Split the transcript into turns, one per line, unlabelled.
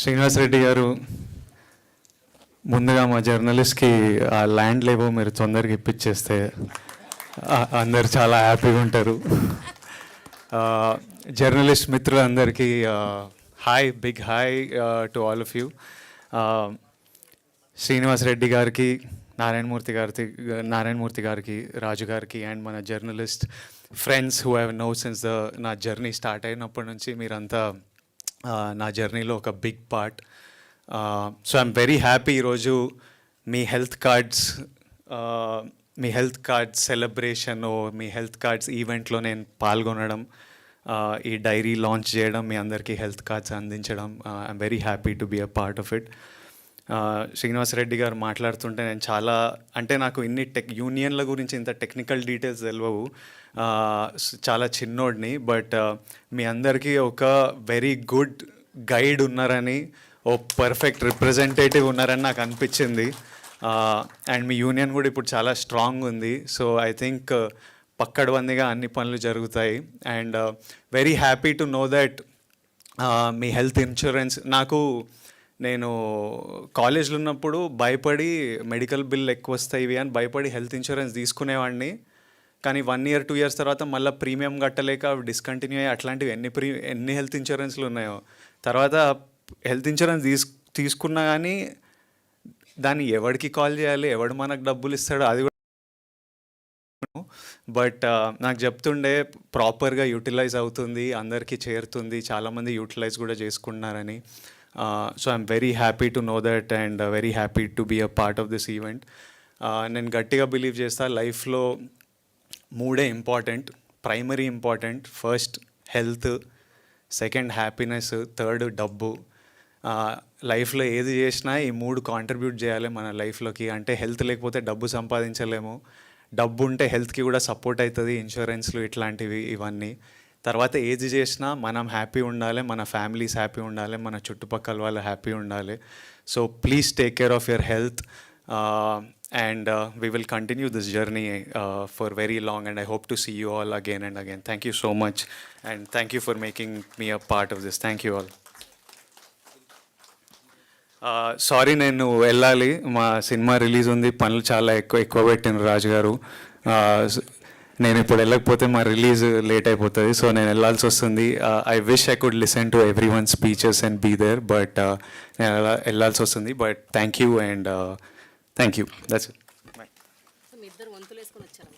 శ్రీనివాస్ రెడ్డి గారు, ముందుగా మా జర్నలిస్ట్కి ఆ ల్యాండ్ లేవో మీరు తొందరగా ఇప్పించేస్తే అందరు చాలా హ్యాపీగా ఉంటారు. జర్నలిస్ట్ మిత్రులందరికీ hi, big hi to all of you. Srinivas Reddy గారికి, నారాయణమూర్తి గారికి, రాజు గారికి అండ్ మన journalist friends who have known since నా జర్నీ స్టార్ట్ అయినప్పటి నుంచి మీరంతా నా జర్నీలో ఒక big part. So I'm very happy ఈరోజు మీ హెల్త్ కార్డ్స్ సెలబ్రేషన్, మీ హెల్త్ కార్డ్స్ ఈవెంట్లో నేను పాల్గొనడం, ఈ డైరీ లాంచ్ చేయడం, మీ అందరికీ హెల్త్ కార్డ్స్ అందించడం, I'm very happy to be a part of it. Srinivas Reddy గారు మాట్లాడుతుంటే నేను చాలా, అంటే నాకు ఇన్ని యూనియన్ల గురించి ఇంత టెక్నికల్ డీటెయిల్స్ తెలియవు, చాలా చిన్నోడిని. బట్ మీ అందరికీ ఒక వెరీ గుడ్ గైడ్ ఉన్నారని, ఓ పర్ఫెక్ట్ రిప్రజెంటేటివ్ ఉన్నారని నాకు అనిపించింది. అండ్ మీ యూనియన్ కూడా ఇప్పుడు చాలా స్ట్రాంగ్ ఉంది. సో ఐ థింక్ పక్కడబందిగా అన్ని పనులు జరుగుతాయి. And very happy to know that me health insurance, నేను కాలేజ్లో ఉన్నప్పుడు భయపడి మెడికల్ బిల్ ఎక్కువ వస్తాయి ఇవి అని భయపడి హెల్త్ ఇన్సూరెన్స్ తీసుకునేవాడిని. కానీ 1 year 2 years తర్వాత మళ్ళీ ప్రీమియం కట్టలేక డిస్కంటిన్యూ అయ్యి అట్లాంటివి ఎన్ని హెల్త్ ఇన్సూరెన్స్లు ఉన్నాయో. తర్వాత హెల్త్ ఇన్సూరెన్స్ తీసుకున్నా కానీ దాన్ని ఎవరికి కాల్ చేయాలి, ఎవడు మనకు డబ్బులు ఇస్తాడో అది కూడా. బట్ నాకు చెప్తుండే ప్రాపర్గా యూటిలైజ్ అవుతుంది, అందరికీ చేరుతుంది, చాలామంది యూటిలైజ్ కూడా చేసుకుంటున్నారని. So I'm very happy to know that and very happy to be a part of this event. నేను గట్టిగా బిలీవ్ చేస్తా, లైఫ్లో 3 important, primary important. First health, second happiness, third డబ్బు. లైఫ్లో ఏది చేసినా ఈ 3 కాంట్రిబ్యూట్ చేయాలి మన లైఫ్లోకి. అంటే హెల్త్ లేకపోతే డబ్బు సంపాదించలేము, డబ్బు ఉంటే హెల్త్కి కూడా సపోర్ట్ అవుతుంది, ఇన్సూరెన్స్లు ఇట్లాంటివి ఇవన్నీ. తర్వాత ఏది చేసినా మనం హ్యాపీ ఉండాలి, మన ఫ్యామిలీస్ హ్యాపీ ఉండాలి, మన చుట్టుపక్కల వాళ్ళు హ్యాపీ ఉండాలి. So please take care of your health. And we will continue this journey for very long, and I hope to see you all again and again. Thank you so much, and thank you for making me a part of this. Thank you all. Sorry, నేను వెళ్ళాలి, మా cinema release ఉంది, పనులు చాలా ఎక్కువ పెట్టిన రాజు గారు. నేను ఇప్పుడు వెళ్ళకపోతే మా రిలీజ్ లేట్ అయిపోతుంది, సో నేను వెళ్ళాల్సి వస్తుంది. I wish I could listen to every one speeches and be there, but నేను వెళ్ళాల్సి వస్తుంది. But thank you and thank you. That's it.
మీ ఇద్దరు వంతులు వేసుకొని వచ్చారు.